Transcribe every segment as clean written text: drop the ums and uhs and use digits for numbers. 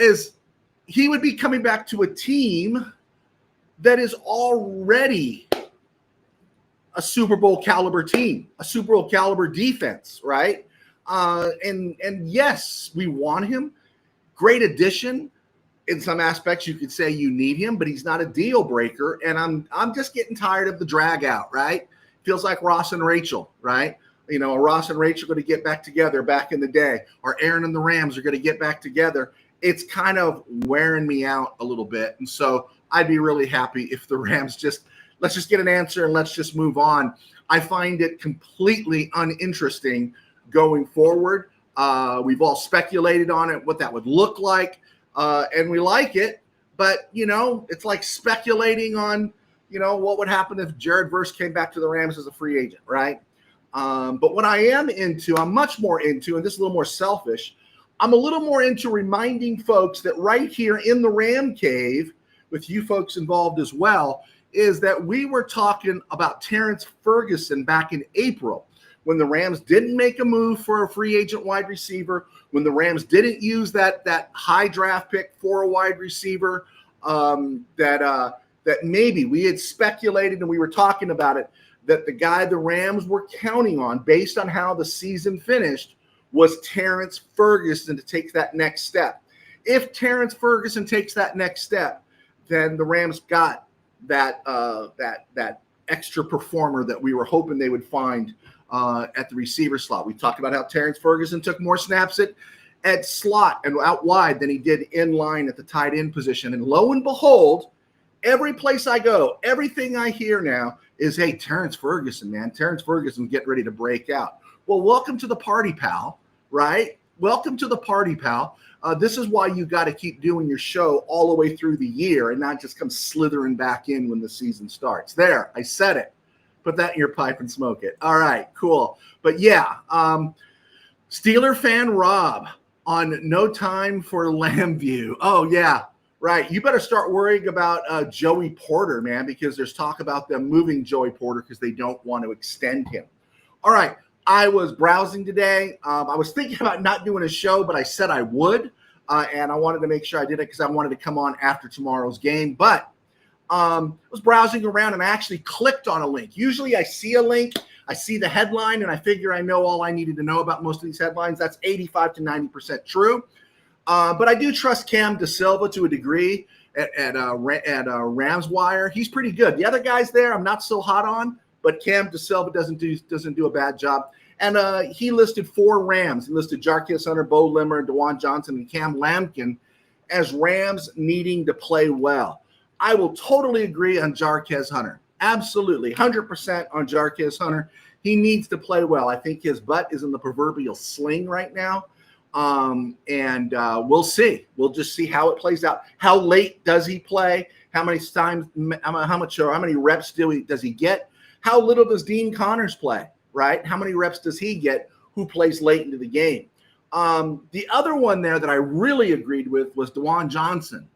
is he would be coming back to a team that is already a Super Bowl caliber team, a Super Bowl caliber defense, right? And yes, we want him. Great addition. In some aspects, you could say you need him, but he's not a deal breaker. And I'm just getting tired of the drag out, right? Feels like Ross and Rachel, right? You know, Ross and Rachel are going to get back together back in the day, or Aaron and the Rams are going to get back together. It's kind of wearing me out a little bit. And so I'd be really happy if the Rams let's just get an answer and let's just move on. I find it completely uninteresting going forward. We've all speculated on it, what that would look like. And we like it, but, you know, it's like speculating on, you know, what would happen if Jared Verse came back to the Rams as a free agent, right? But what I am into, I'm much more into, and this is a little more selfish, I'm a little more into reminding folks that right here in the Ram Cave, with you folks involved as well, is that we were talking about Terrence Ferguson back in April when the Rams didn't make a move for a free agent wide receiver, when the Rams didn't use that high draft pick for a wide receiver, that maybe we had speculated and we were talking about it, that the guy the Rams were counting on based on how the season finished was Terrence Ferguson to take that next step. If Terrence Ferguson takes that next step, then the Rams got that extra performer that we were hoping they would find at the receiver slot. We talked about how Terrence Ferguson took more snaps at slot and out wide than he did in line at the tight end position. And lo and behold, every place I go, everything I hear now is, hey, Terrence Ferguson, man. Terrence Ferguson's getting ready to break out. Well, welcome to the party, pal, right? Welcome to the party, pal. This is why you got to keep doing your show all the way through the year and not just come slithering back in when the season starts. There, I said it. Put that in your pipe and smoke it. All right, cool. But yeah, Steeler fan Rob on No Time for RamView. Oh, yeah, right. You better start worrying about Joey Porter, man, because there's talk about them moving Joey Porter because they don't want to extend him. All right, I was browsing today. I was thinking about not doing a show, but I said I would, and I wanted to make sure I did it because I wanted to come on after tomorrow's game. But I was browsing around and I actually clicked on a link. Usually I see a link, I see the headline, and I figure I know all I needed to know about most of these headlines. That's 85 to 90% true. But I do trust Cam DeSilva to a degree at RamsWire. He's pretty good. The other guys there I'm not so hot on, but Cam DeSilva doesn't do a bad job. And he listed 4 Rams. He listed Jarquez Hunter, Bo Limmer, DeJuan Johnson, and Cam Lampkin as Rams needing to play well. I will totally agree on Jarquez Hunter. Absolutely, 100% on Jarquez Hunter. He needs to play well. I think his butt is in the proverbial sling right now. And we'll see. We'll just see how it plays out. How late does he play? How many times? How many reps does he get? How little does Dean Connors play? Right? How many reps does he get? Who plays late into the game? The other one there that I really agreed with was DeJuan Johnson.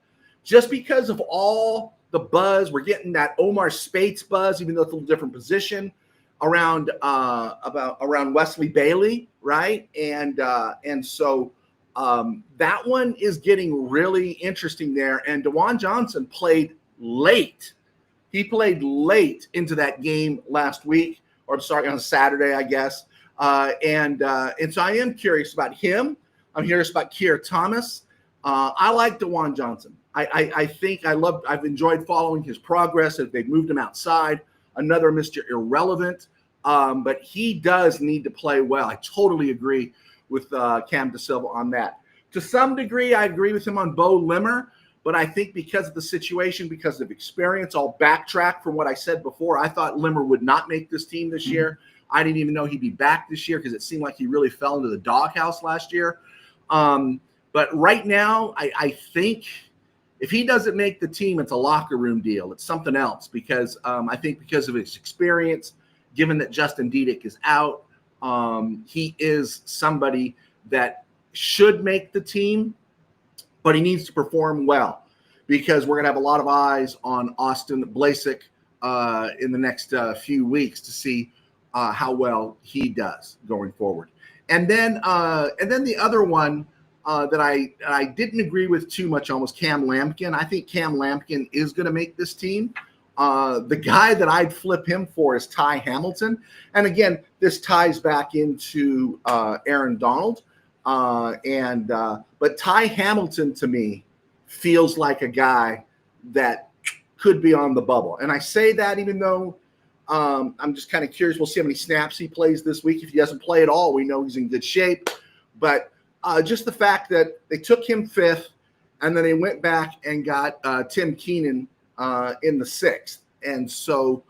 Just because of all the buzz, we're getting that Omar Spates buzz, even though it's a little different position, around Wesley Bailey, right? And so that one is getting really interesting there. And DeJuan Johnson played late. He played late into that game last week, or I'm sorry, on Saturday, I guess. And so I am curious about him. I'm curious about Keir Thomas. I like DeJuan Johnson. I think I've enjoyed following his progress as they've moved him outside. Another Mr. Irrelevant. But he does need to play well. I totally agree with Cam DeSilva on that. To some degree, I agree with him on Bo Limmer, but I think because of the situation, because of experience, I'll backtrack from what I said before. I thought Limmer would not make this team this year. I didn't even know he'd be back this year because it seemed like he really fell into the doghouse last year. But right now, I think if he doesn't make the team, it's a locker room deal. It's something else because I think because of his experience, given that Justin Diedick is out, he is somebody that should make the team, but he needs to perform well because we're going to have a lot of eyes on Austin Blasek in the next few weeks to see how well he does going forward. And then the other one that I didn't agree with too much on was Cam Lampkin. I think Cam Lampkin is going to make this team. The guy that I'd flip him for is Ty Hamilton. And again, this ties back into Aaron Donald. But Ty Hamilton to me feels like a guy that could be on the bubble. And I say that even though I'm just kind of curious. We'll see how many snaps he plays this week. If he doesn't play at all, we know he's in good shape. But just the fact that they took him 5th and then they went back and got Tim Keenan in the 6th. And so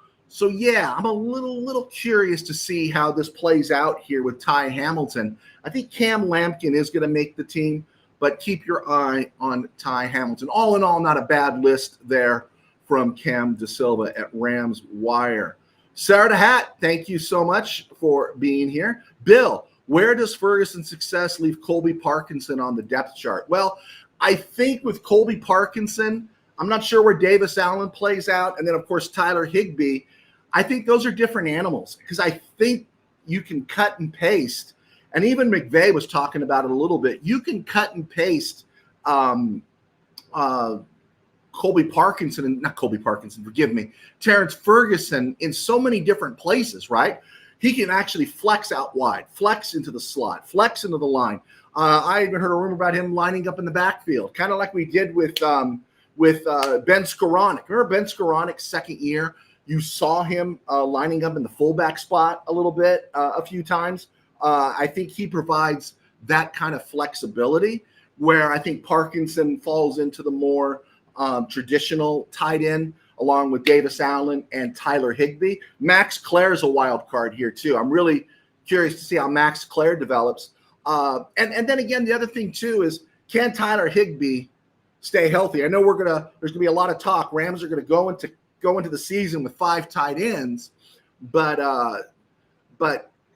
yeah, I'm a little curious to see how this plays out here with Ty Hamilton. I think Cam Lampkin is going to make the team, but keep your eye on Ty Hamilton. All in all, not a bad list there from Cam DeSilva at Rams Wire. Sarah the Hat, thank you so much for being here. Bill, where does Ferguson's success leave Colby Parkinson on the depth chart? Well, I think with Colby Parkinson, I'm not sure where Davis Allen plays out. And then, of course, Tyler Higbee. I think those are different animals because I think you can cut and paste. And even McVay was talking about it a little bit. You can cut and paste Colby Parkinson, and not Colby Parkinson, forgive me, Terrence Ferguson in so many different places, right? He can actually flex out wide, flex into the slot, flex into the line. I even heard a rumor about him lining up in the backfield, kind of like we did with Ben Skoranek. Remember Ben Skoranek's second year? You saw him lining up in the fullback spot a little bit, a few times. I think he provides that kind of flexibility where I think Parkinson falls into the more traditional tight end along with Davis Allen and Tyler Higbee. Max Clare is a wild card here too. I'm really curious to see how Max Clare develops. And then again, the other thing too is, can Tyler Higbee stay healthy? I know there's gonna be a lot of talk. Rams are gonna go into the season with 5 tight ends, but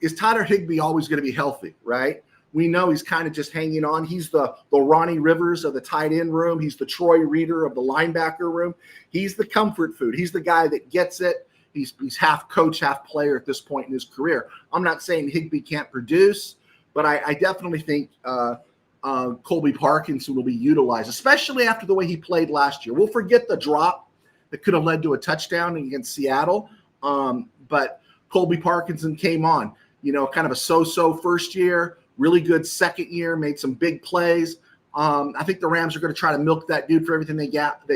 is Tyler Higbee always gonna be healthy, right? We know he's kind of just hanging on. He's the Ronnie Rivers of the tight end room. He's the Troy Reeder of the linebacker room. He's the comfort food. He's the guy that gets it. He's half coach, half player at this point in his career. I'm not saying Higbee can't produce, but I definitely think Colby Parkinson will be utilized, especially after the way he played last year. We'll forget the drop that could have led to a touchdown against Seattle, but Colby Parkinson came on, kind of a so-so first year, really good second year, made some big plays. I think the Rams are going to try to milk that dude for everything they got.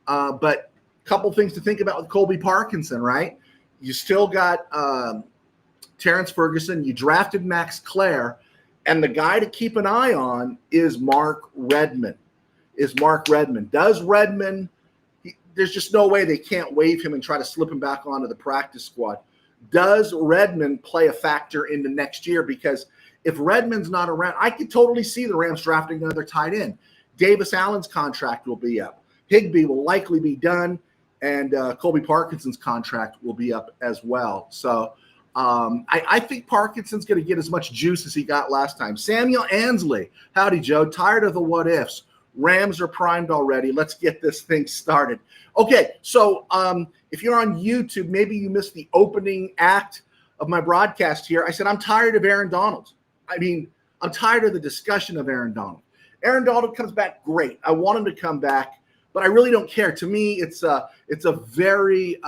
But a couple things to think about with Colby Parkinson, right? You still got Terrence Ferguson. You drafted Max Clare. And the guy to keep an eye on is Mark Redmond. Does Redmond – there's just no way they can't waive him and try to slip him back onto the practice squad. Does Redmond play a factor into next year? Because – if Redmond's not around, I could totally see the Rams drafting another tight end. Davis Allen's contract will be up. Higbee will likely be done, and Colby Parkinson's contract will be up as well. So I think Parkinson's going to get as much juice as he got last time. Samuel Ansley, howdy, Joe. Tired of the what-ifs. Rams are primed already. Let's get this thing started. Okay, so if you're on YouTube, maybe you missed the opening act of my broadcast here. I said I'm tired of Aaron Donald. I'm tired of the discussion of Aaron Donald. Aaron Donald comes back, great. I want him to come back, but I really don't care. To me, it's a very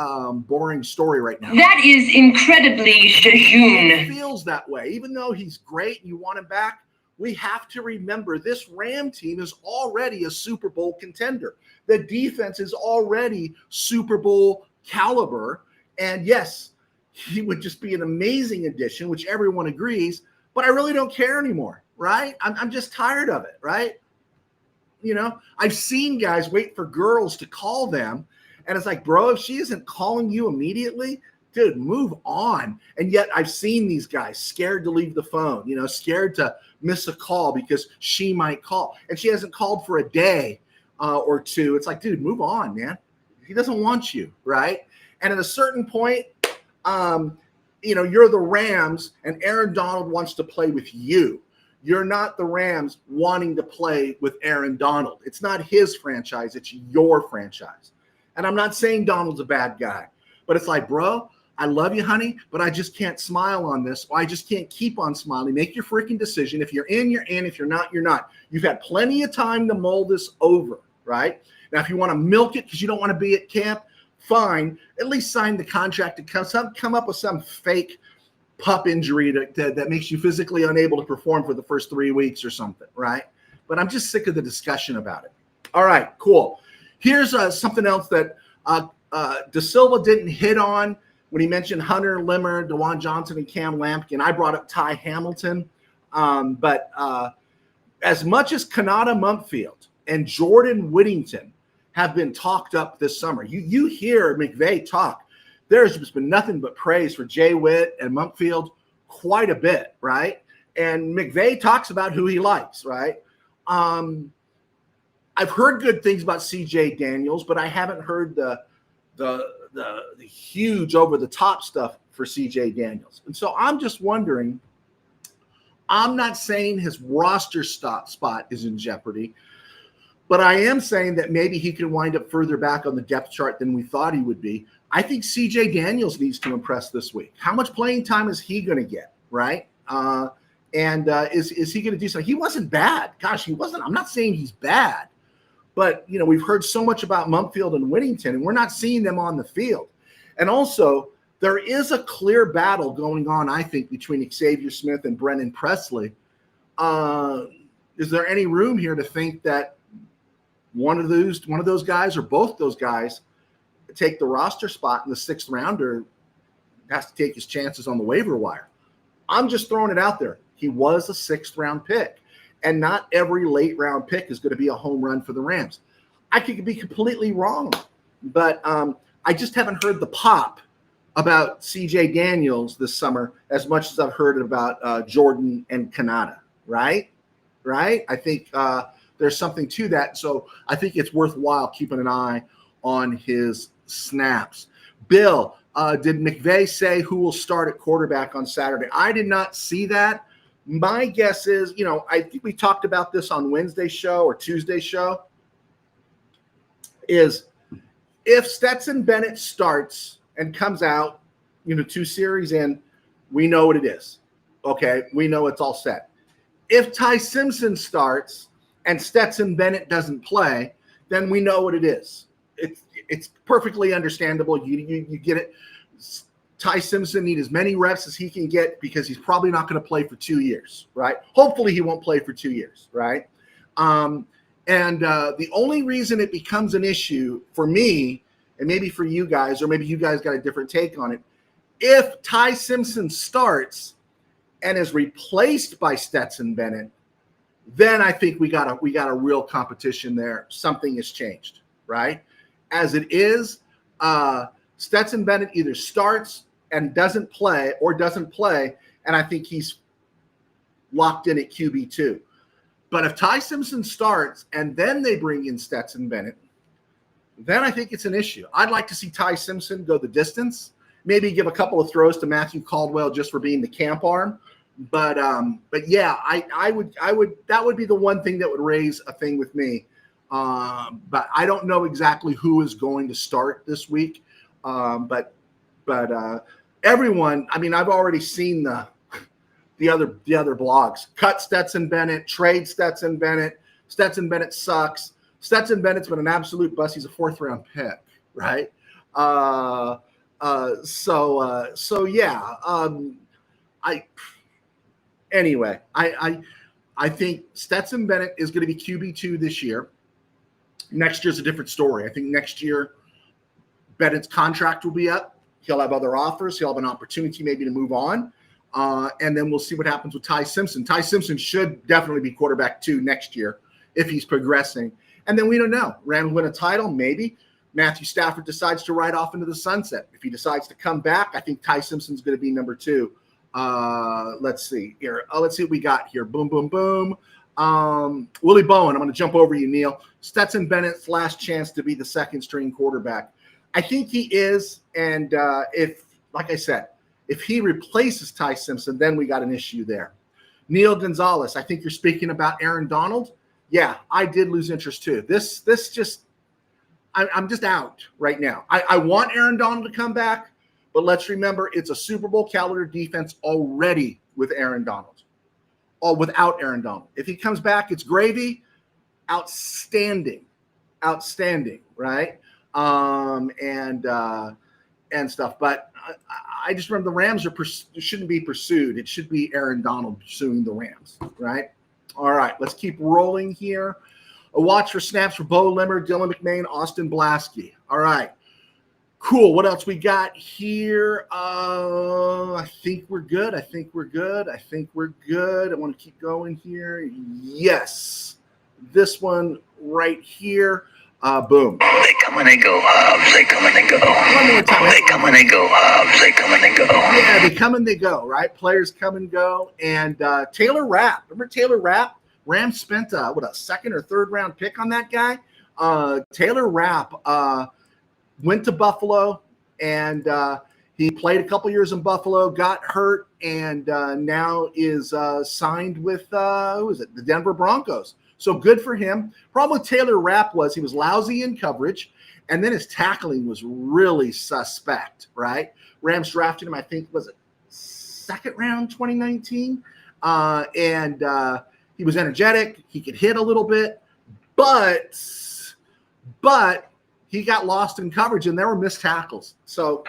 boring story right now. That is incredibly jejune. It feels that way. Even though he's great and you want him back, we have to remember this Ram team is already a Super Bowl contender. The defense is already Super Bowl caliber. And yes, he would just be an amazing addition, which everyone agrees. But I really don't care anymore, right? I'm just tired of it, right? I've seen guys wait for girls to call them, and it's like, bro, if she isn't calling you immediately, dude, move on. And yet I've seen these guys scared to leave the phone, scared to miss a call because she might call. And she hasn't called for a day or two. It's like, dude, move on, man. He doesn't want you, right? And at a certain point, you're the Rams and Aaron Donald wants to play with you. You're not the Rams wanting to play with Aaron Donald. It's not his franchise. It's your franchise. And I'm not saying Donald's a bad guy, but it's like, bro, I love you, honey, but I just can't smile on this. Or I just can't keep on smiling. Make your freaking decision. If you're in, you're in. If you're not, you're not. You've had plenty of time to mull this over, right? Now, if you want to milk it because you don't want to be at camp, fine. At least sign the contract to come up with some fake pup injury that makes you physically unable to perform for the first 3 weeks or something, right? But I'm just sick of the discussion about it. All right, cool. Here's something else that De Silva didn't hit on when he mentioned Hunter Limmer, DeJuan Johnson, and Cam Lampkin. I brought up Ty Hamilton. But as much as Kanata Mumpfield and Jordan Whittington have been talked up this summer, you hear McVay talk. There's just been nothing but praise for Jay Witt and Mumpfield quite a bit, right? And McVay talks about who he likes, right? I've heard good things about CJ Daniels, but I haven't heard the huge over the top stuff for CJ Daniels. And so I'm just wondering, I'm not saying his roster spot is in jeopardy, but I am saying that maybe he could wind up further back on the depth chart than we thought he would be. I think CJ Daniels needs to impress this week. How much playing time is he going to get, right? Is he going to do something? He wasn't bad. Gosh, he wasn't. I'm not saying he's bad. But, we've heard so much about Mumpfield and Whittington, and we're not seeing them on the field. And also, there is a clear battle going on, I think, between Xavier Smith and Brennan Presley. Is there any room here to think that one of those guys or both those guys take the roster spot in the 6th rounder, has to take his chances on the waiver wire? I'm just throwing it out there. He was a 6th round pick. And not every late round pick is going to be a home run for the Rams. I could be completely wrong, but I just haven't heard the pop about CJ Daniels this summer as much as I've heard about Jordan and Kanata, right? I think there's something to that. So I think it's worthwhile keeping an eye on his snaps. Bill, did McVay say who will start at quarterback on Saturday? I did not see that. My guess is, I think we talked about this on Wednesday's show or Tuesday's show, is if Stetson Bennett starts and comes out, 2 series in, we know what it is. Okay, we know it's all set. If Ty Simpson starts and Stetson Bennett doesn't play, then we know what it is. It's perfectly understandable. You get it. Ty Simpson needs as many reps as he can get because he's probably not going to play for 2 years, right? Hopefully he won't play for 2 years, right? The only reason it becomes an issue for me, and maybe for you guys, or maybe you guys got a different take on it, if Ty Simpson starts and is replaced by Stetson Bennett, then I think we got a real competition there. Something has changed, right? As it is, Stetson Bennett either starts and doesn't play, and I think he's locked in at QB2. But if Ty Simpson starts and then they bring in Stetson Bennett, then I think it's an issue. I'd like to see Ty Simpson go the distance, maybe give a couple of throws to Matthew Caldwell just for being the camp arm. But yeah, I would that would be the one thing that would raise a thing with me. But I don't know exactly who is going to start this week. But everyone, I mean, I've already seen the other blogs. Cut Stetson Bennett, trade Stetson Bennett. Stetson Bennett sucks. Stetson Bennett's been an absolute bust. He's a 4th round pick, right? So yeah. I think Stetson Bennett is going to be QB2 this year. Next year's a different story. I think next year Bennett's contract will be up. He'll have other offers. He'll have an opportunity maybe to move on. And then we'll see what happens with Ty Simpson. Ty Simpson should definitely be quarterback 2 next year if he's progressing. And then we don't know. Rams win a title, maybe. Matthew Stafford decides to ride off into the sunset. If he decides to come back, I think Ty Simpson's going to be number 2. Let's see here. Let's see what we got here. Boom, boom, boom. Willie Bowen, I'm going to jump over you, Neil. Stetson Bennett's last chance to be the 2nd string quarterback. I think he is. And if, like I said, if he replaces Ty Simpson, then we got an issue there. Neil Gonzalez, I think you're speaking about Aaron Donald. Yeah, I did lose interest too. I'm just out right now. I want Aaron Donald to come back, But let's remember, it's a Super Bowl caliber defense already with Aaron Donald, or without Aaron Donald. If he comes back, it's gravy. Outstanding, right? And stuff. But I just remember the Rams shouldn't be pursued. It should be Aaron Donald pursuing the Rams, right? All right, let's keep rolling here. A watch for snaps for Bo Limmer, Dylan McMahon, Austin Blasky. All right, cool. What else we got here? I think we're good. I want to keep going here. Yes, this one right here. Boom. They come and they go, Hobbs. They come and they go. One more time. They come and they go, Hobbs. They come and they go. Yeah, they come and they go, right? Players come and go. And Taylor Rapp. Remember Taylor Rapp? Rams spent, a second or third round pick on that guy? Taylor Rapp went to Buffalo, and he played a couple years in Buffalo, got hurt, and now is signed with, the Denver Broncos. So good for him. Problem with Taylor Rapp was he was lousy in coverage, and then his tackling was really suspect, right? Rams drafted him, I think, was it second round 2019? And he was energetic. He could hit a little bit, but he got lost in coverage, and there were missed tackles. So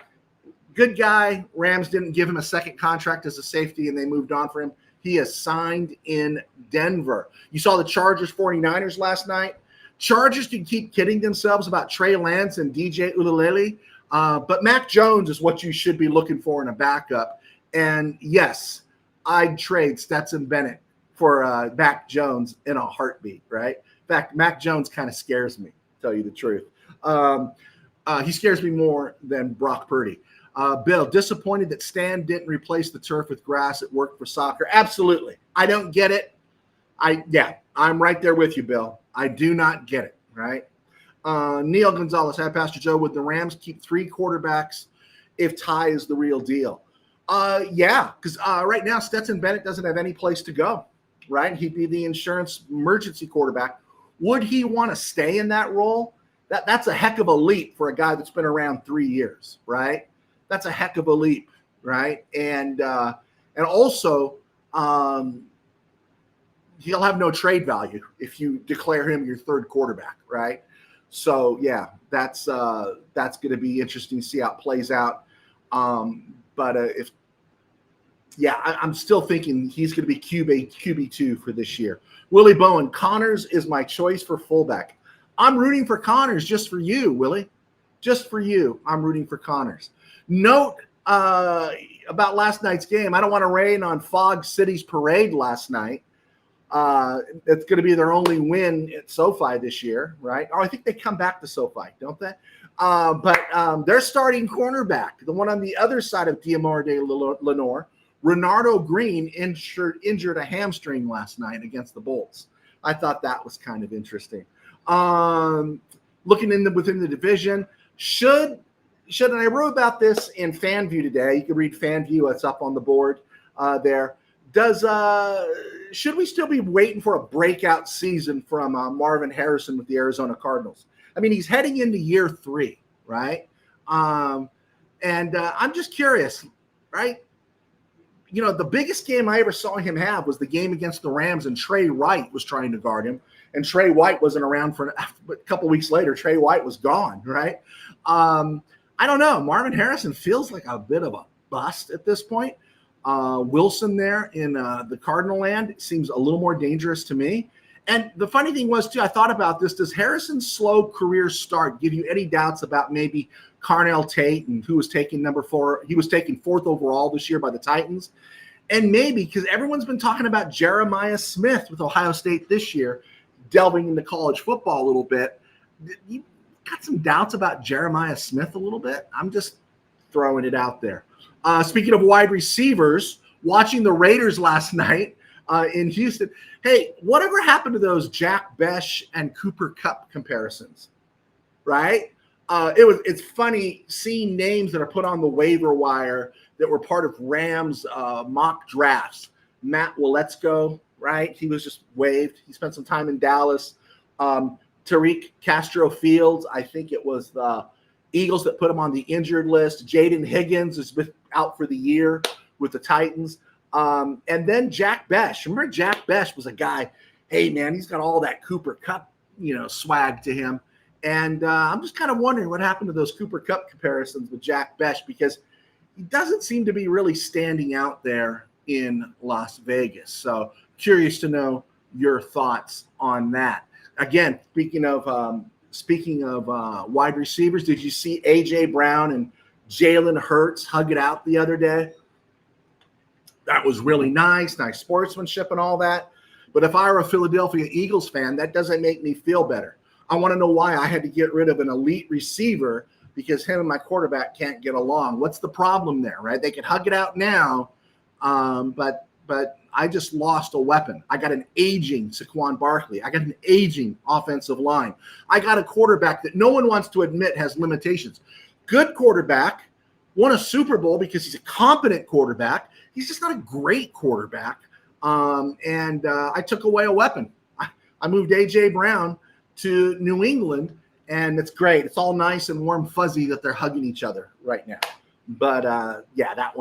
good guy. Rams didn't give him a second contract as a safety, and they moved on for him. He is signed in Denver. You saw the Chargers 49ers last night. Chargers can keep kidding themselves about Trey Lance and DJ Uiagalelei, but Mac Jones is what you should be looking for in a backup. And yes, I'd trade Stetson Bennett for Mac Jones in a heartbeat, right? In fact, Mac Jones kind of scares me, to tell you the truth. He scares me more than Brock Purdy. Bill, disappointed that Stan didn't replace the turf with grass. It worked for soccer. Absolutely. I don't get it. I'm right there with you, Bill. I do not get it, right? Neil Gonzalez, hi, Pastor Joe. Would the Rams keep 3 quarterbacks if Ty is the real deal? Yeah, because right now Stetson Bennett doesn't have any place to go, right? He'd be the insurance emergency quarterback. Would he want to stay in that role? That's a heck of a leap for a guy that's been around 3 years, right? That's a heck of a leap, right? And also, he'll have no trade value if you declare him your third quarterback, right? So yeah, that's going to be interesting to see how it plays out. I'm still thinking he's going to be QB2 for this year. Willie Bowen, Connors is my choice for fullback. I'm rooting for Connors just for you, Willie. Just for you, I'm rooting for Connors. Note about last night's game. I don't want to rain on Fog City's parade last night. It's going to be their only win at SoFi this year, right? Oh, I think they come back to SoFi, don't they? But their starting cornerback, the one on the other side of Diamore de Lenore, Renardo Green, injured a hamstring last night against the Bolts. I thought that was kind of interesting. Looking within the division, and I wrote about this in FanView today. You can read FanView. It's up on the board there. Should we still be waiting for a breakout season from Marvin Harrison with the Arizona Cardinals? I mean, he's heading into year 3, right? I'm just curious, right? You know, the biggest game I ever saw him have was the game against the Rams, and Trey White was trying to guard him. And Trey White wasn't around for a couple weeks later. Trey White was gone, right? I don't know. Marvin Harrison feels like a bit of a bust at this point. Wilson there in the Cardinal land seems a little more dangerous to me. And the funny thing was, too, I thought about this. Does Harrison's slow career start give you any doubts about maybe Carnell Tate, and who was taking number 4? He was taken 4th overall this year by the Titans. And maybe because everyone's been talking about Jeremiah Smith with Ohio State this year, delving into college football a little bit. You got some doubts about Jeremiah Smith a little bit? I'm just throwing it out there. Speaking of wide receivers, watching the Raiders last night in Houston. Hey, whatever happened to those Jack Besh and Cooper Kupp comparisons, right? It's funny seeing names that are put on the waiver wire that were part of Rams mock drafts. Matt Waletzko, right? He was just waived. He spent some time in Dallas. Tariq Castro Fields, I think it was Eagles that put him on the injured list. Jaden Higgins has been out for the year with the Titans. And then Jack Besh. Remember, Jack Besh was a guy, hey, man, he's got all that Cooper Kupp, swag to him. And I'm just kind of wondering what happened to those Cooper Kupp comparisons with Jack Besh, because he doesn't seem to be really standing out there in Las Vegas. So curious to know your thoughts on that. Again, speaking of wide receivers, did you see A.J. Brown and Jalen Hurts hug it out the other day? That was really nice sportsmanship and all that. But if I were a Philadelphia Eagles fan, that doesn't make me feel better. I want to know why I had to get rid of an elite receiver because him and my quarterback can't get along. What's the problem there, right? They can hug it out now, but I just lost a weapon. I got an aging Saquon Barkley. I got an aging offensive line. I got a quarterback that no one wants to admit has limitations. Good quarterback, won a Super Bowl because he's a competent quarterback. He's just not a great quarterback. And I took away a weapon. I moved A.J. Brown to New England, and it's great. It's all nice and warm fuzzy that they're hugging each other right now. But, that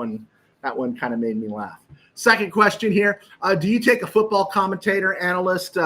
one kind of made me laugh. Second question here. Do you take a football commentator, analyst,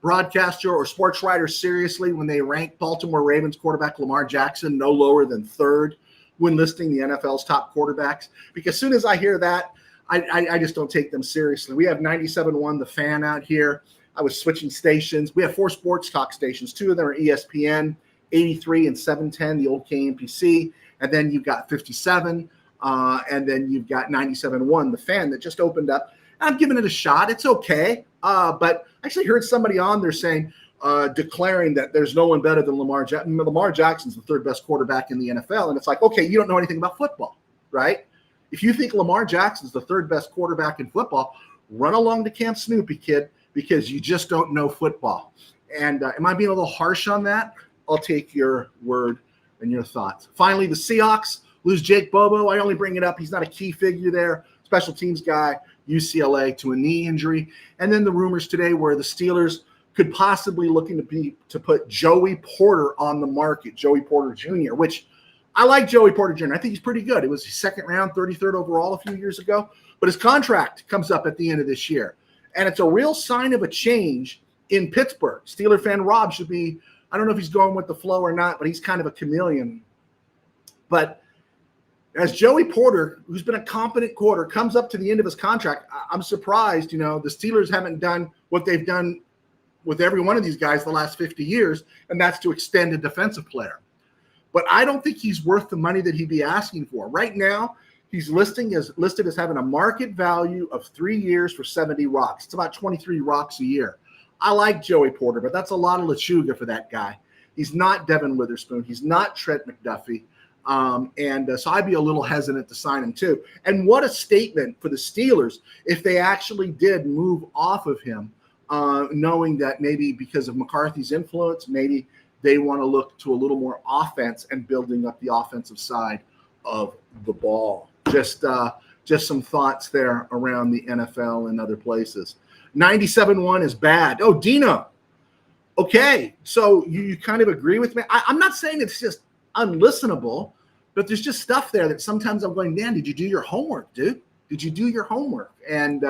broadcaster, or sports writer seriously when they rank Baltimore Ravens quarterback Lamar Jackson no lower than third when listing the NFL's top quarterbacks? Because as soon as I hear that, I just don't take them seriously. We have 97.1 The Fan out here. I was switching stations. We have 4 sports talk stations. 2 of them are ESPN, 83 and 710, the old KMPC. And then you've got 57. And then you've got 97.1, The Fan, that just opened up. I'm giving it a shot. It's okay. But I actually heard somebody on there saying, declaring that there's no one better than Lamar Jackson. Lamar Jackson's the third best quarterback in the NFL. And it's like, okay, you don't know anything about football, right? If you think Lamar Jackson's the third best quarterback in football, run along to Camp Snoopy, kid, because you just don't know football. And am I being a little harsh on that? I'll take your word and your thoughts. Finally, the Seahawks lose Jake Bobo. I only bring it up. He's not a key figure there. Special teams guy, UCLA, to a knee injury. And then the rumors today where the Steelers could possibly looking to put Joey Porter on the market, Joey Porter Jr., which I like Joey Porter Jr. I think he's pretty good. It was his second round, 33rd overall a few years ago. But his contract comes up at the end of this year. And it's a real sign of a change in Pittsburgh. Steeler fan Rob should be, I don't know if he's going with the flow or not, but he's kind of a chameleon. But as Joey Porter, who's been a competent quarter, comes up to the end of his contract, I'm surprised, the Steelers haven't done what they've done with every one of these guys the last 50 years, and that's to extend a defensive player. But I don't think he's worth the money that he'd be asking for. Right now, he's listed as having a market value of 3 years for 70 rocks. It's about 23 rocks a year. I like Joey Porter, but that's a lot of lechuga for that guy. He's not Devin Witherspoon. He's not Trent McDuffie. So I'd be a little hesitant to sign him too. And what a statement for the Steelers if they actually did move off of him, knowing that maybe because of McCarthy's influence, maybe they want to look to a little more offense and building up the offensive side of the ball. Just some thoughts there around the NFL and other places. 97.1 is bad. Oh, Dino. Okay, so you kind of agree with me. I'm not saying it's just unlistenable, but there's just stuff there that sometimes I'm going, man, did you do your homework, dude? Did you do your homework? And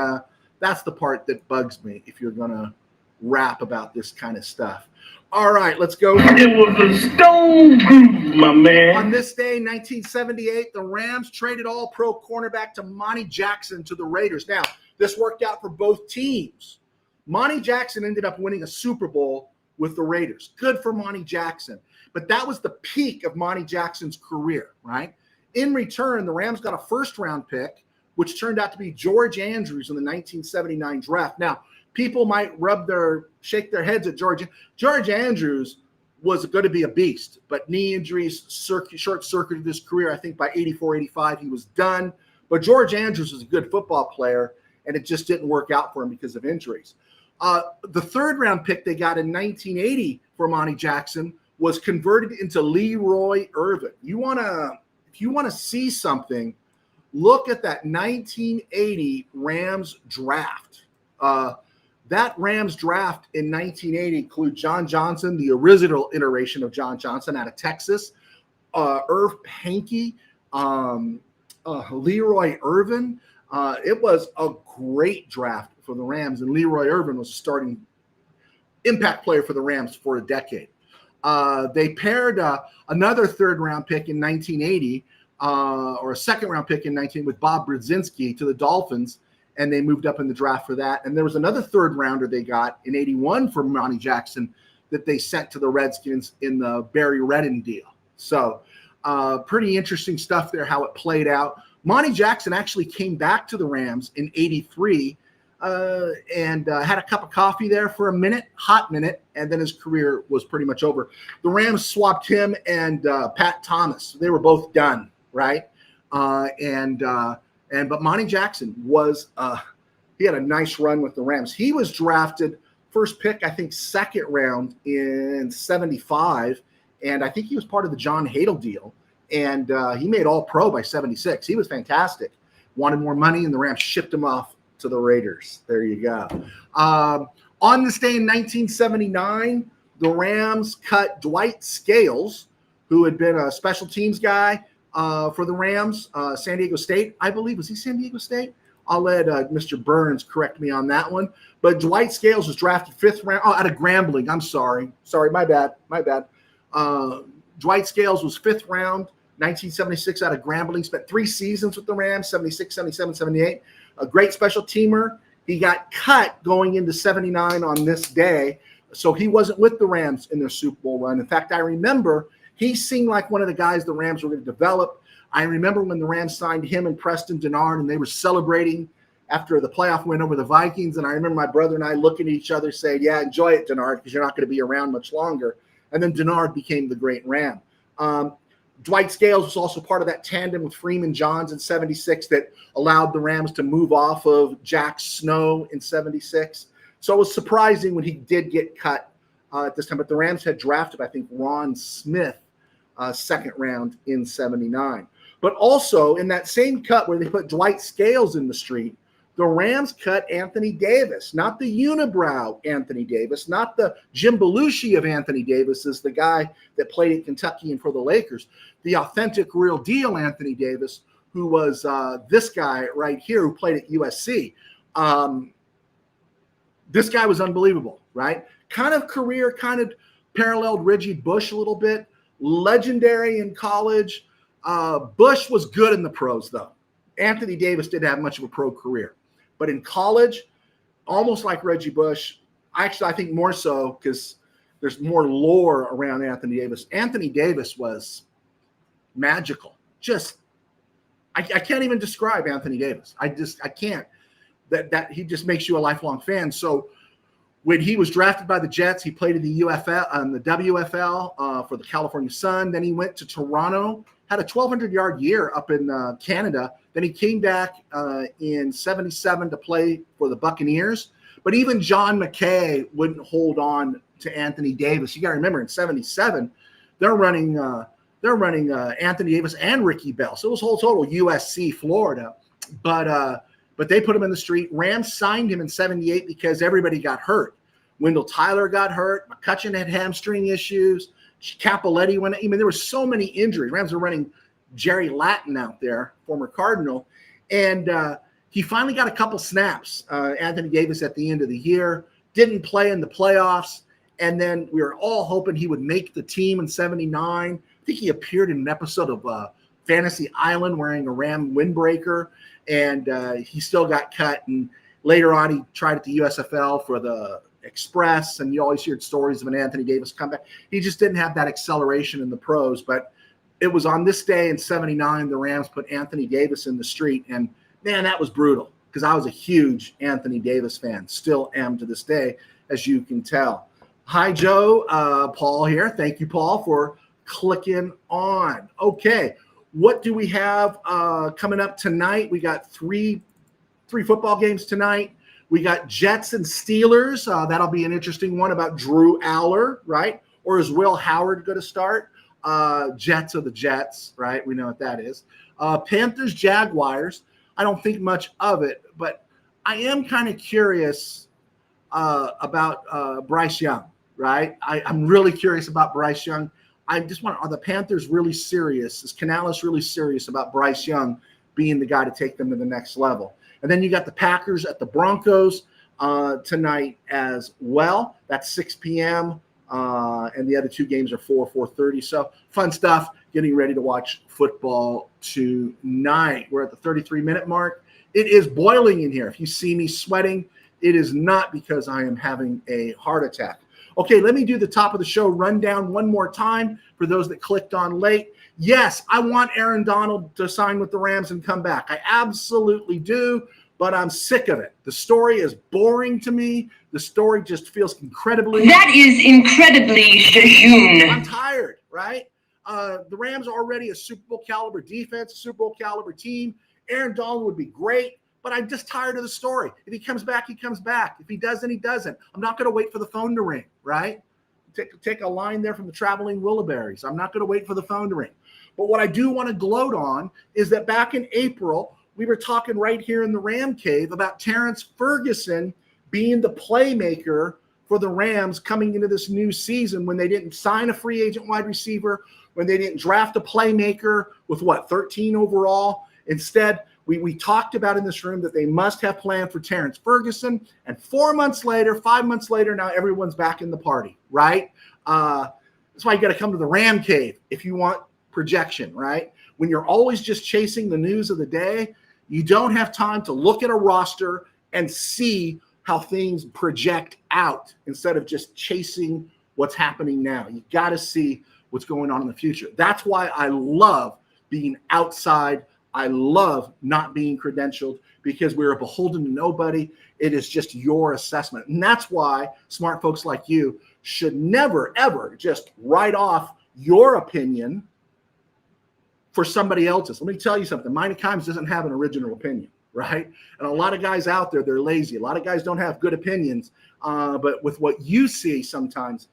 that's the part that bugs me if you're going to rap about this kind of stuff. All right, let's go. It was a stone groove, my man. On this day, 1978, the Rams traded all-pro cornerback to Monty Jackson to the Raiders. Now, this worked out for both teams. Monty Jackson ended up winning a Super Bowl with the Raiders. Good for Monty Jackson. But that was the peak of Monty Jackson's career, right? In return, the Rams got a first-round pick, which turned out to be George Andrews in the 1979 draft. Now, people might shake their heads at George. George Andrews was going to be a beast, but knee injuries short-circuited his career. I think by 84, 85, he was done. But George Andrews was a good football player, and it just didn't work out for him because of injuries. The third-round pick they got in 1980 for Monty Jackson was converted into Leroy Irvin. If you want to see something, look at that 1980 Rams draft. That Rams draft in 1980 includes John Johnson, the original iteration of John Johnson out of Texas, Irv Hankey, Leroy Irvin. It was a great draft for the Rams, and Leroy Irvin was a starting impact player for the Rams for a decade. They paired another third-round pick in 1980, or a second-round pick in 19 with Bob Brzezinski to the Dolphins, and they moved up in the draft for that. And there was another third-rounder they got in 81 for Monty Jackson that they sent to the Redskins in the Barry Redden deal. So pretty interesting stuff there, how it played out. Monty Jackson actually came back to the Rams in 83 and had a cup of coffee there for a hot minute, and then his career was pretty much over. The Rams swapped him and Pat Thomas. They were both done, right? But Monty Jackson was he had a nice run with the Rams. He was drafted first pick, I think, second round in 75, and I think he was part of the John Hadle deal. And he made All-Pro by 76. He was fantastic. Wanted more money, and the Rams shipped him off to the Raiders. There you go. On this day in 1979, the Rams cut Dwight Scales, who had been a special teams guy for the Rams, San Diego State, I believe. Was he San Diego State? I'll let Mr. Burns correct me on that one. But Dwight Scales was drafted fifth round. Oh, out of Grambling. I'm sorry. My bad. Dwight Scales was fifth round, 1976 out of Grambling. Spent 3 seasons with the Rams, 76, 77, 78. A great special teamer. He got cut going into 79 on this day, so he wasn't with the Rams in their Super Bowl run. In fact, I remember he seemed like one of the guys the Rams were going to develop. I remember when the Rams signed him and Preston Denard, and they were celebrating after the playoff win over the Vikings. And I remember my brother and I looking at each other saying, yeah, enjoy it, Denard, because you're not going to be around much longer. And then Denard became the great Ram. Dwight Scales was also part of that tandem with Freeman Johns in 76 that allowed the Rams to move off of Jack Snow in 76. So it was surprising when he did get cut at this time. But the Rams had drafted, I think, Ron Smith second round in 79. But also in that same cut where they put Dwight Scales in the street, the Rams cut Anthony Davis, not the unibrow Anthony Davis, not the Jim Belushi of Anthony Davis, is the guy that played in Kentucky and for the Lakers. The authentic, real deal Anthony Davis, who was this guy right here who played at USC. This guy was unbelievable, right? Kind of career, kind of paralleled Reggie Bush a little bit. Legendary in college. Bush was good in the pros, though. Anthony Davis didn't have much of a pro career. But in college, almost like Reggie Bush, actually, I think more so because there's more lore around Anthony Davis. Anthony Davis was magical. Just, I can't even describe Anthony Davis. I can't. That he just makes you a lifelong fan. So when he was drafted by the Jets, he played in the UFL, the WFL for the California Sun. Then he went to Toronto, had a 1,200-yard year up in Canada. Then he came back in 77 to play for the Buccaneers. But even John McKay wouldn't hold on to Anthony Davis. You got to remember, in 77, they're running Anthony Davis and Ricky Bell. So it was whole total USC, Florida. But they put him in the street. Rams signed him in 78 because everybody got hurt. Wendell Tyler got hurt. McCutcheon had hamstring issues. Capoletti went. I mean, there were so many injuries. Rams were running Jerry Latin out there, former Cardinal. And he finally got a couple snaps. Anthony Davis at the end of the year didn't play in the playoffs. And then we were all hoping he would make the team in 79. I think he appeared in an episode of Fantasy Island wearing a Ram windbreaker. And he still got cut. And later on, he tried at the USFL for the Express. And you always heard stories of an Anthony Davis comeback. He just didn't have that acceleration in the pros. But it was on this day in 79, the Rams put Anthony Davis in the street. And, man, that was brutal because I was a huge Anthony Davis fan. Still am to this day, as you can tell. Hi, Joe. Paul here. Thank you, Paul, for clicking on. Okay. What do we have coming up tonight? We got three football games tonight. We got Jets and Steelers. That'll be an interesting one about Drew Aller, right? Or is Will Howard going to start? Jets are the Jets, right? We know what that is. Panthers, Jaguars. I don't think much of it, but I am kind of curious about Bryce Young, right? I'm really curious about Bryce Young. I just want, are the Panthers really serious? Is Canales really serious about Bryce Young being the guy to take them to the next level? And then you got the Packers at the Broncos tonight as well. That's 6 p.m. And the other two games are 4:30. So fun stuff. Getting ready to watch football tonight. We're at the 33-minute mark. It is boiling in here. If you see me sweating, it is not because I am having a heart attack. Okay, let me do the top of the show rundown one more time for those that clicked on late. Yes, I want Aaron Donald to sign with the Rams and come back. I absolutely do, but I'm sick of it. The story is boring to me. The story just feels incredibly... That is incredibly jejune. I'm tired, right? The Rams are already a Super Bowl caliber defense, a Super Bowl caliber team. Aaron Donald would be great, but I'm just tired of the story. If he comes back, he comes back. If he doesn't, he doesn't. I'm not going to wait for the phone to ring, right? Take a line there from the Traveling Wilburys. I'm not going to wait for the phone to ring. But what I do want to gloat on is that back in April, we were talking right here in the Ram Cave about Terrence Ferguson being the playmaker for the Rams coming into this new season when they didn't sign a free agent wide receiver, when they didn't draft a playmaker with, 13 overall. Instead, we talked about in this room that they must have planned for Terrence Ferguson. And 5 months later, now everyone's back in the party, right? That's why you got to come to the Ram Cave if you want projection, right? When you're always just chasing the news of the day, you don't have time to look at a roster and see how things project out instead of just chasing what's happening now. You got to see what's going on in the future. That's why I love being outside. I love not being credentialed because we're beholden to nobody. It is just your assessment. And that's why smart folks like you should never, ever just write off your opinion for somebody else's. Let me tell you something. Minor Kimes doesn't have an original opinion, right? And a lot of guys out there, they're lazy. A lot of guys don't have good opinions. But with what you see sometimes,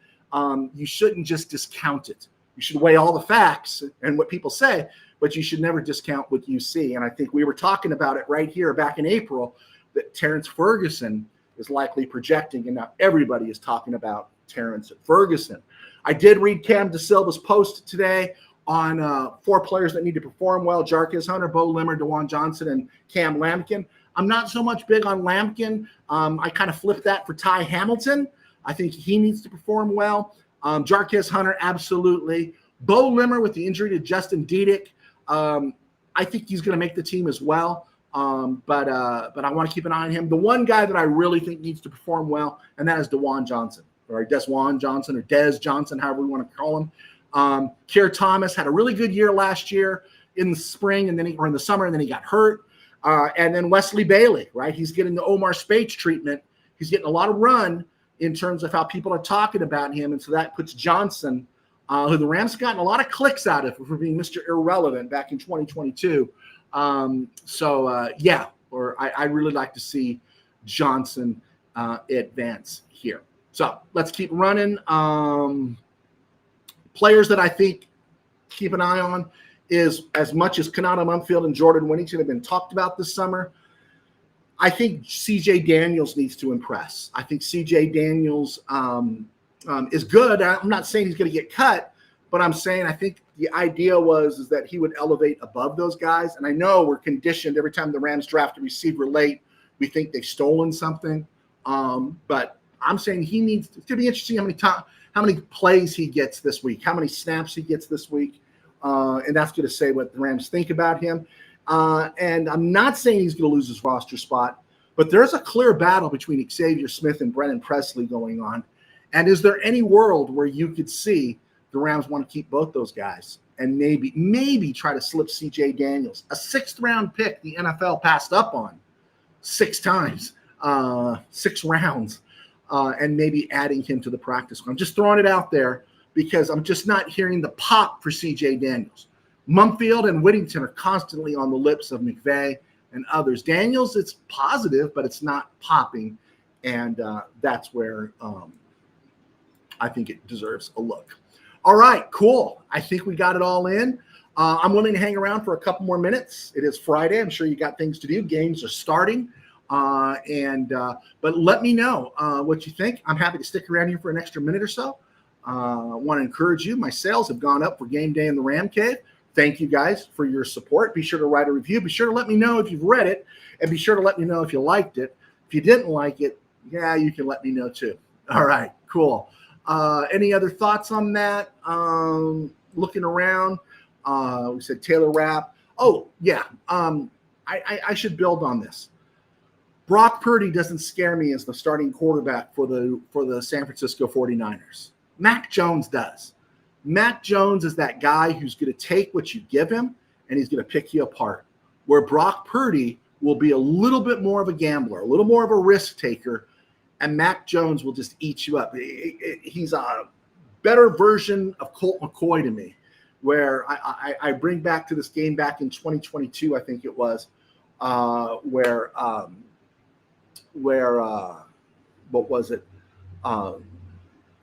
you shouldn't just discount it. You should weigh all the facts and what people say, but you should never discount what you see. And I think we were talking about it right here back in April that Terrence Ferguson is likely projecting, and now everybody is talking about Terrence Ferguson. I did read Cam DeSilva's post today on 4 players that need to perform well: Jarquez Hunter, Bo Limmer, DeJuan Johnson, and Cam Lampkin. I'm not so much big on Lampkin. I kind of flipped that for Ty Hamilton. I think he needs to perform well. Jarquez Hunter, absolutely. Bo Limmer with the injury to Justin Dedick. I think he's going to make the team as well. But I want to keep an eye on him. The one guy that I really think needs to perform well, and that is DeJuan Johnson, or Desjuan Johnson, or Des Johnson, however we want to call him. Keir Thomas had a really good year last year in the spring, and then in the summer, and then he got hurt. And then Wesley Bailey, right? He's getting the Omar Speights treatment. He's getting a lot of run in terms of how people are talking about him, and so that puts Johnson, who the Rams gotten a lot of clicks out of for being Mr. Irrelevant back in 2022. I really like to see Johnson advance here. So let's keep running. Players that I think keep an eye on is, as much as Kanata Mumfield and Jordan Whittington have been talked about this summer, I think C.J. Daniels needs to impress. I think C.J. Daniels is good. I'm not saying he's going to get cut, but I'm saying I think the idea is that he would elevate above those guys. And I know we're conditioned every time the Rams draft a receiver late, we think they've stolen something. But I'm saying he needs – it's going to be interesting how many plays he gets this week, how many snaps he gets this week. And that's going to say what the Rams think about him. And I'm not saying he's going to lose his roster spot, but there's a clear battle between Xavier Smith and Brennan Presley going on. And is there any world where you could see the Rams want to keep both those guys and maybe try to slip C.J. Daniels, a 6th-round pick the NFL passed up on 6 times, 6 rounds, and maybe adding him to the practice squad? I'm just throwing it out there because I'm just not hearing the pop for C.J. Daniels. Mumfield and Whittington are constantly on the lips of McVay and others. Daniels, it's positive, but it's not popping, and that's where I think it deserves a look. All right, cool. I think we got it all in. I'm willing to hang around for a couple more minutes. It is Friday. I'm sure you got things to do. Games are starting. But let me know what you think. I'm happy to stick around here for an extra minute or so. want to encourage you. My sales have gone up for game day in the Ram Cave. Thank you guys for your support. Be sure to write a review. Be sure to let me know if you've read it, and be sure to let me know if you liked it. If you didn't like it, yeah, you can let me know too. All right, cool. Any other thoughts on that? Looking around, we said Taylor Rapp. Oh, yeah. I should build on this. Brock Purdy doesn't scare me as the starting quarterback for the San Francisco 49ers. Mac Jones does. Mac Jones is that guy who's going to take what you give him and he's going to pick you apart. Where Brock Purdy will be a little bit more of a gambler, a little more of a risk taker, and Mac Jones will just eat you up. He's a better version of Colt McCoy to me, where I bring back to this game back in 2022, I think it was, where what was it?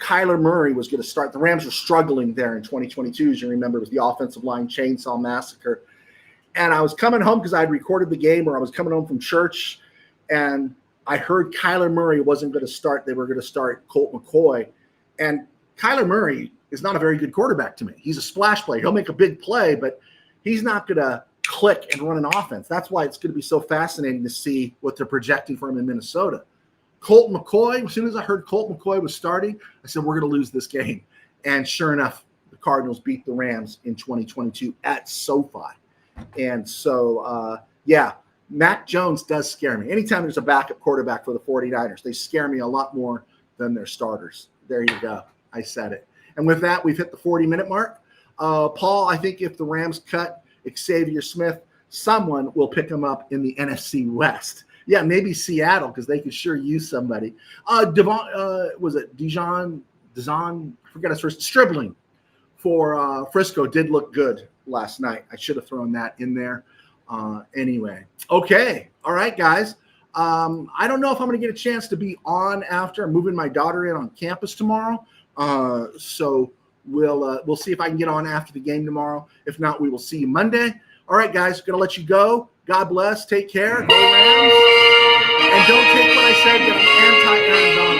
Kyler Murray was going to start. The Rams were struggling there in 2022. As you remember, it was the offensive line chainsaw massacre. And I was coming home because I had recorded the game, or I was coming home from church, and I heard Kyler Murray wasn't going to start. They were going to start Colt McCoy. And Kyler Murray is not a very good quarterback to me. He's a splash player. He'll make a big play, but he's not going to click and run an offense. That's why it's going to be so fascinating to see what they're projecting for him in Minnesota. Colt McCoy, as soon as I heard Colt McCoy was starting, I said, we're going to lose this game. And sure enough, the Cardinals beat the Rams in 2022 at SoFi. And so, yeah, Mac Jones does scare me. Anytime there's a backup quarterback for the 49ers, they scare me a lot more than their starters. There you go. I said it. And with that, we've hit the 40-minute mark. Paul, I think if the Rams cut Xavier Smith, someone will pick him up in the NFC West. Yeah, maybe Seattle, because they could sure use somebody. Was it Dijon? I forgot his first. Stribling for Frisco did look good last night. I should have thrown that in there. Anyway, okay. All right, guys. I don't know if I'm going to get a chance to be on after. I'm moving my daughter in on campus tomorrow. So we'll see if I can get on after the game tomorrow. If not, we will see you Monday. All right, guys, going to let you go. God bless. Take care. Go Rams. And don't take what I said that I'm anti-Aaron Donald.